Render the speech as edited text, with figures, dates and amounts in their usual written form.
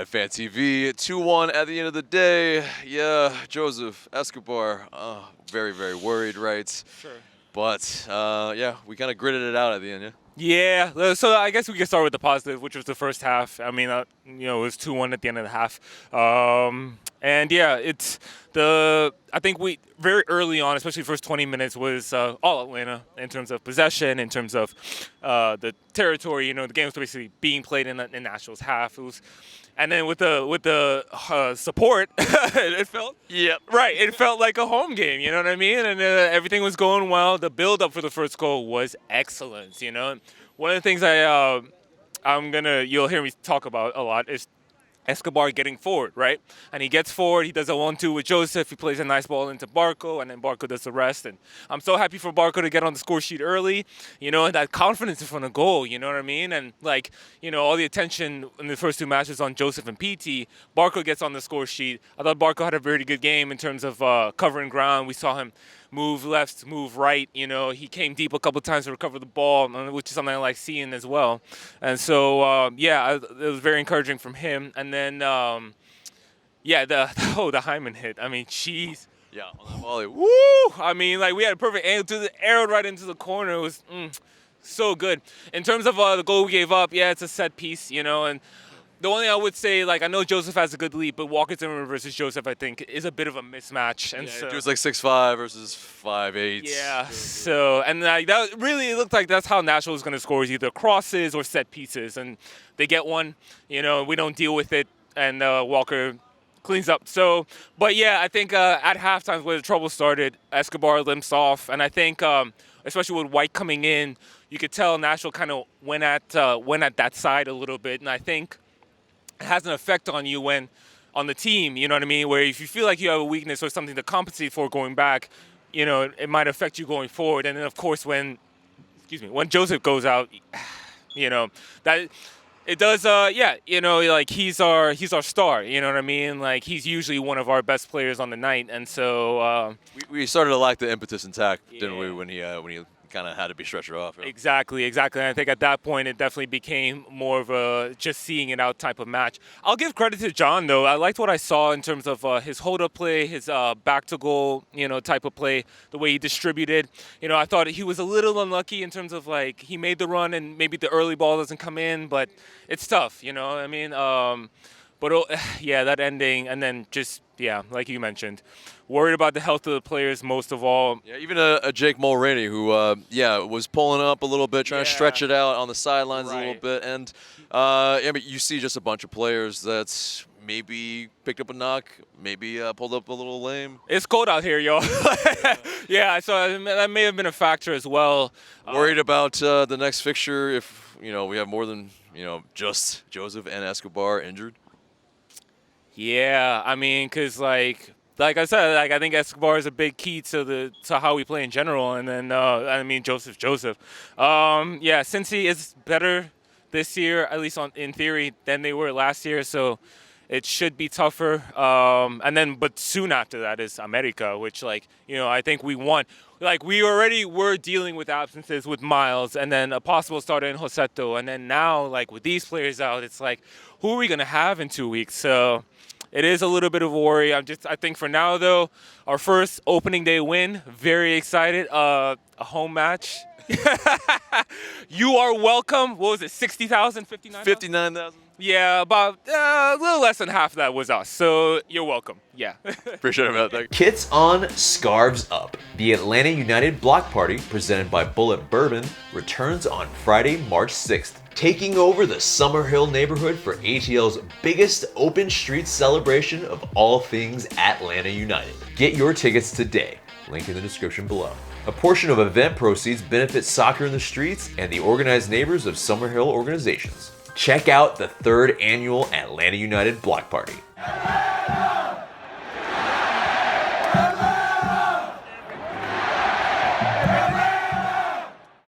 Fan TV, 2-1 at the end of the day. Yeah, Joseph Escobar, very, very worried, right? Sure. But, yeah, we kind of gritted it out at the end, yeah? Yeah, so I guess we can start with the positive, which was the first half. I mean, it was 2-1 at the end of the half. And yeah, I think we very early on, especially the first 20 minutes, was all Atlanta in terms of possession, in terms of the territory. The game was basically being played in Nashville's half. And then with the support, it felt right. It felt like a home game. You know what I mean? And everything was going well. The build up for the first goal was excellent. One of the things you'll hear me talk about a lot is Escobar getting forward, right? And he gets forward, he does a 1-2 with Joseph, he plays a nice ball into Barco, and then Barco does the rest. And I'm so happy for Barco to get on the score sheet early, and that confidence in front of goal, you know what I mean? And all the attention in the first two matches on Joseph and PT, Barco gets on the score sheet. I thought Barco had a very good game in terms of covering ground. We saw him move left, move right. He came deep a couple of times to recover the ball, which is something I like seeing as well. And so, it was very encouraging from him. And then, the Hyman hit. I mean, jeez. Yeah, on the volley. Woo! I mean, we had a perfect angle to the arrow right into the corner. It was so good. In terms of the goal we gave up, yeah, it's a set piece, and the only thing I would say, I know Joseph has a good lead, but Walker Zimmerman versus Joseph, I think, is a bit of a mismatch. And it was 6'5" versus 5'8". Yeah, so, and that really looked like that's how Nashville was going to score, is either crosses or set pieces. And they get one, we don't deal with it, and Walker cleans up. So, but yeah, I think at halftime where the trouble started, Escobar limps off. And I think, especially with White coming in, you could tell Nashville kind of went at that side a little bit. And I think it has an effect on you on the team, you know what I mean? Where if you feel like you have a weakness or something to compensate for going back, it might affect you going forward. And then, of course, when Joseph goes out, that it does, he's our star, you know what I mean? He's usually one of our best players on the night. And so we started to lack the impetus and tact, didn't we, when he kind of had to be stretchered off. Yeah. Exactly. And I think at that point, it definitely became more of a just seeing it out type of match. I'll give credit to John, though. I liked what I saw in terms of his hold-up play, his back-to-goal, type of play, the way he distributed. I thought he was a little unlucky in terms of, he made the run and maybe the early ball doesn't come in, but it's tough, you know what I mean? That ending, and then just, like you mentioned, worried about the health of the players most of all. Yeah, even a Jake Mulroney who, was pulling up a little bit, trying to stretch it out on the sidelines a little bit. And, you see just a bunch of players that's maybe picked up a knock, maybe pulled up a little lame. It's cold out here, yo. Yeah, so that may have been a factor as well. Worried about the next fixture if, we have more than, just Joseph and Escobar injured? Yeah, I mean, because, like I said, I think Escobar is a big key to how we play in general. And then, Joseph. Cincy is better this year, at least in theory, than they were last year. So it should be tougher. But soon after that is America, which, I think we won. We already were dealing with absences with Miles, and then a possible starter in Joseto. And then now, with these players out, it's who are we going to have in 2 weeks? So it is a little bit of a worry. I think for now, though, our first opening day win, very excited. A home match. You are welcome. What was it, 60,000, 59,000? 59,000. Yeah, about a little less than half of that was us. So you're welcome. Yeah. Appreciate it, man. Thank you. Kits on, Scarves up. The Atlanta United Block Party, presented by Bulleit Bourbon, returns on Friday, March 6th, taking over the Summerhill neighborhood for ATL's biggest open street celebration of all things Atlanta United. Get your tickets today. Link in the description below. A portion of event proceeds benefits Soccer in the Streets and the organized neighbors of Summerhill organizations. Check out the 3rd annual Atlanta United Block Party.